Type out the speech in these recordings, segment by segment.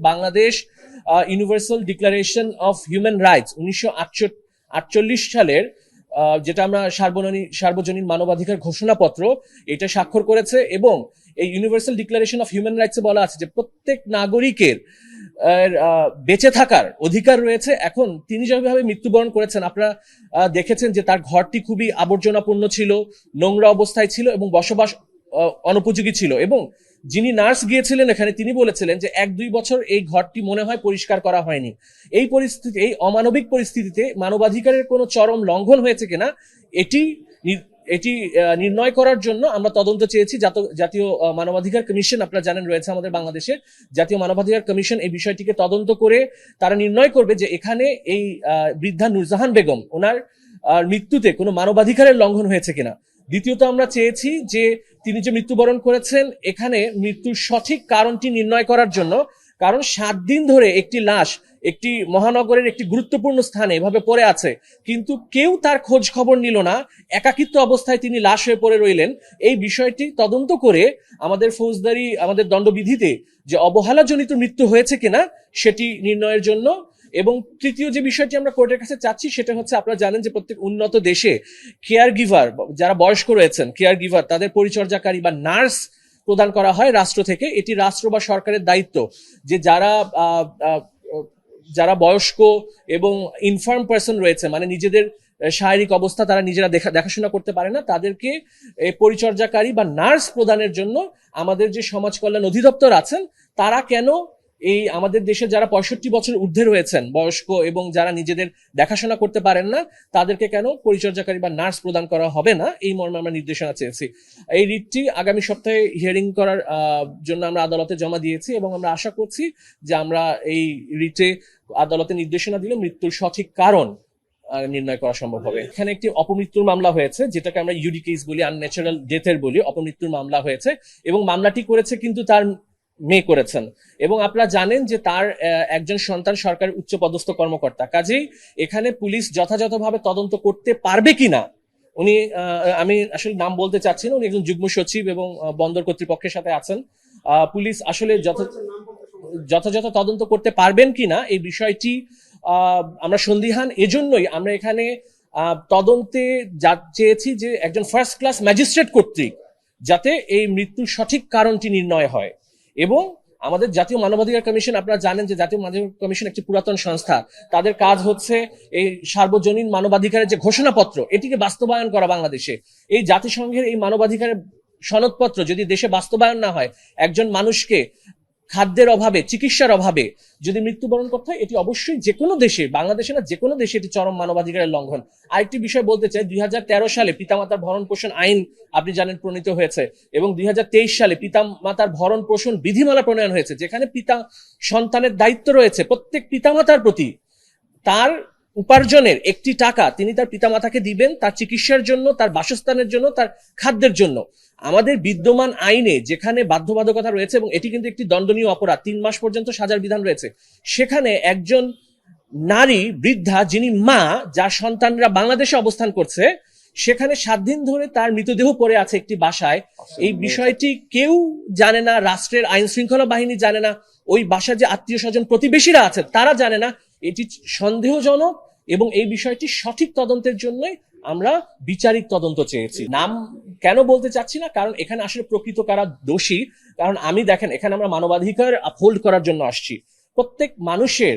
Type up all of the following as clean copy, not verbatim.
Bangladesh universal declaration of human rights 1948 সালের যেটা আমরা সার্বজনীন মানবাধিকার ঘোষণাপত্র এটা স্বাক্ষর করেছে। এবং এই ইউনিভার্সাল ডিক্লারেশন অফ হিউম্যান রাইটসে বলা আছে যে প্রত্যেক নাগরিকের বেঁচে থাকার অধিকার রয়েছে। এখন তিনি যেভাবে মৃত্যুবরণ করেছেন আপনারা দেখেছেন যে তার ঘরটি খুবই আবর্জনাপূর্ণ ছিল, নোংরা অবস্থায় ছিল এবং বসবাস অনুপযোগী ছিল। এবং যিনি নার্স গিয়েছিলেন এখানে তিনি বলেছিলেন যে 1-2 বছর এই ঘরটি মনে হয় পরিষ্কার করা হয়নি। এই পরিস্থিতি, এই অমানবিক পরিস্থিতিতে মানবাধিকারের কোনো চরম লঙ্ঘন হয়েছে কিনা এটি নির্ণয় করার জন্য আমরা তদন্ত চেয়েছি। জাতীয় মানবাধিকার কমিশন আপনারা জানেন রয়েছে আমাদের বাংলাদেশে। জাতীয় মানবাধিকার কমিশন এই বিষয়টিকে তদন্ত করে তারা নির্ণয় করবে যে এখানে এই বৃদ্ধা নূরজাহান বেগম ওনার মৃত্যুতে কোনো মানবাধিকারের লঙ্ঘন হয়েছে কিনা। দ্বিতীয়ত আমরা চেয়েছি যে তিনি যে মৃত্যুবরণ করেছেন এখানে মৃত্যুর সঠিক কারণটি নির্ণয় করার জন্য, কারণ 7 দিন ধরে একটি লাশ একটি মহানগরের একটি গুরুত্বপূর্ণ স্থানে এভাবে পড়ে আছে, কিন্তু কেউ তার খোঁজ খবর নিল না, একাকিত্ব অবস্থায় তিনি লাশ হয়ে পড়ে রইলেন। এই বিষয়টি তদন্ত করে আমাদের ফৌজদারি, আমাদের দণ্ডবিধিতে যে অবহেলাজনিত মৃত্যু হয়েছে কিনা সেটি নির্ণয়ের জন্য। এবং তৃতীয় যে বিষয়টি আমরা কোর্টের কাছে চাচ্ছি সেটা হচ্ছে, আপনারা জানেন যে প্রত্যেক উন্নত দেশে কেয়ার গিভার, যারা বয়স্ক রয়েছেন কেয়ার গিভার, তাদের পরিচর্যাকারী বা নার্স প্রদান করা হয় রাষ্ট্র থেকে। এটি রাষ্ট্র বা সরকারের দায়িত্ব যে যারা বয়স্ক এবং ইনফার্ম পার্সন রয়েছে, মানে নিজেদের শারীরিক অবস্থা তারা নিজেরা দেখাশোনা করতে পারে না, তাদেরকে পরিচর্যাকারী বা নার্স প্রদানের জন্য আমাদের যে সমাজ কল্যাণ অধিদপ্তর আছেন তারা কেন এই আমাদের দেশে যারা 65 বছর ঊর্ধ্বে রয়েছেন বয়স্ক এবং যারা নিজেদের দেখাশোনা করতে পারেন না তাদেরকে কেন পরিচর্যাকারী বা নার্স প্রদান করা হবে না, এই মর্মে আমরা নির্দেশনা চেয়েছি। এই রিটটি আগামী সপ্তাহে হিয়ারিং করার জন্য আমরা আদালতে জমা দিয়েছি এবং আমরা আশা করছি যে আমরা এই রিটে আদালতে নির্দেশনা দিলে মৃত্যুর সঠিক কারণ নির্ণয় করা সম্ভব হবে। এখানে একটি অপমৃত্যুর মামলা হয়েছে, যেটাকে আমরা ইউডি কেস বলি, আনন্যাচারাল ডেথের বলি। অপমৃত্যুর মামলা হয়েছে এবং মামলাটি করেছে কিন্তু তার মেয়ে করেছেন। এবং আপনারা জানেন যে তার একজন সন্তান সরকারের উচ্চপদস্থ কর্মকর্তা। কাজেই এখানে পুলিশ যথাযথভাবে তদন্ত করতে পারবে কিনা, উনি আমি আসলে নাম বলতে চাচ্ছি না, উনি একজন যুগ্ম সচিব এবং বন্দর কর্তৃপক্ষের সাথে আছেন। পুলিশ আসলে যথাযথ তদন্ত করতে পারবেন কিনা এই বিষয়টি আমরা সন্দিহান। এজন্যই আমরা এখানে তদন্তে চেয়েছি যে একজন ফার্স্ট ক্লাস ম্যাজিস্ট্রেট কর্তৃক যাতে এই মৃত্যুর সঠিক কারণটি নির্ণয় হয়। এবং আমাদের জাতীয় মানবাধিকার কমিশন, আপনারা জানেন যে জাতীয় মানবাধিকার কমিশন একটি পুরাতন সংস্থা। তাদের কাজ হচ্ছে এই সার্বজনীন মানবাধিকারের যে ঘোষণাপত্র এটিকে বাস্তবায়ন করা। বাংলাদেশে এই জাতিসংঘের এই মানবাধিকারের সনদপত্র যদি দেশে বাস্তবায়ন না হয়, একজন মানুষকে খাদ্যের অভাবে, চিকিৎসার অভাবে যদি মৃত্যুবরণ করতে হয়, এটি অবশ্যই যে কোনো দেশে, বাংলাদেশে না যে কোনো দেশে এটি চরম মানবাধিকারের লঙ্ঘন। আরেকটি বিষয় বলতে চাই, 2013 সালে পিতামাতার ভরণ পোষণ আইন আপনি জানেন প্রণীত হয়েছে এবং 2023 সালে পিতামাতার ভরণ পোষণ বিধিমালা প্রণয়ন হয়েছে, যেখানে সন্তানের দায়িত্ব রয়েছে প্রত্যেক পিতামাতার প্রতি। তার উপার্জনের একটি টাকা তিনি তার পিতামাতাকে দিবেন তার চিকিৎসার জন্য, তার বাসস্থানের জন্য, তার খাদ্যের জন্য। আমাদের বিদ্যমান আইনে যেখানে বাধ্যবাধকতা রয়েছে এবং এটি কিন্তু একটি দণ্ডনীয় অপরাধ, 3 মাস পর্যন্ত সাজার বিধান রয়েছে, সেখানে একজন নারী বৃদ্ধা যিনি মা, যার সন্তানরা বাংলাদেশে অবস্থান করছে, সেখানে 7 দিন ধরে তার মৃতদেহ পড়ে আছে একটি বাসায়। এই বিষয়টি কেউ জানে না, রাষ্ট্রের আইন শৃঙ্খলা বাহিনী জানে না, ওই বাসার যে আত্মীয় স্বজন প্রতিবেশীরা আছে তারা জানে না। এটি সন্দেহজনক এবং এই বিষয়টি সঠিক তদন্তের জন্যই আমরা বিচারিক তদন্ত চেয়েছি। নাম কেন বলতে চাচ্ছি না, কারণ এখানে আসলে প্রকৃত কারা দোষী। কারণ দেখেন এখানে আমরা মানবাধিকার আপহোল্ড করার জন্য আসছি। প্রত্যেক মানুষের,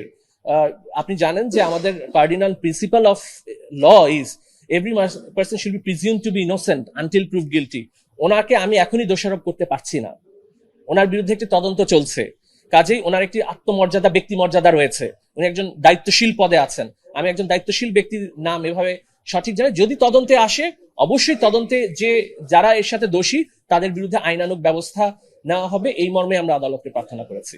আপনি জানেন যে আমাদের cardinal principle of law is every person should be presumed to be innocent until proved guilty. ওনাকে আমি এখনই দোষারোপ করতে পারছি না, ওনার বিরুদ্ধে একটি তদন্ত চলছে। কাজেই ওনার একটি আত্মমর্যাদা, ব্যক্তি মর্যাদা রয়েছে, উনি একজন দায়িত্বশীল পদে আছেন। আমি একজন দায়িত্বশীল ব্যক্তির নাম এভাবে সঠিক জায়গায় যদি তদন্তে আসে, অবশ্যই তদন্তে যারা এর সাথে দোষী তাদের বিরুদ্ধে আইনানুগ ব্যবস্থা নেওয়া হবে, এই মর্মে আমরা আদালতকে প্রার্থনা করেছি।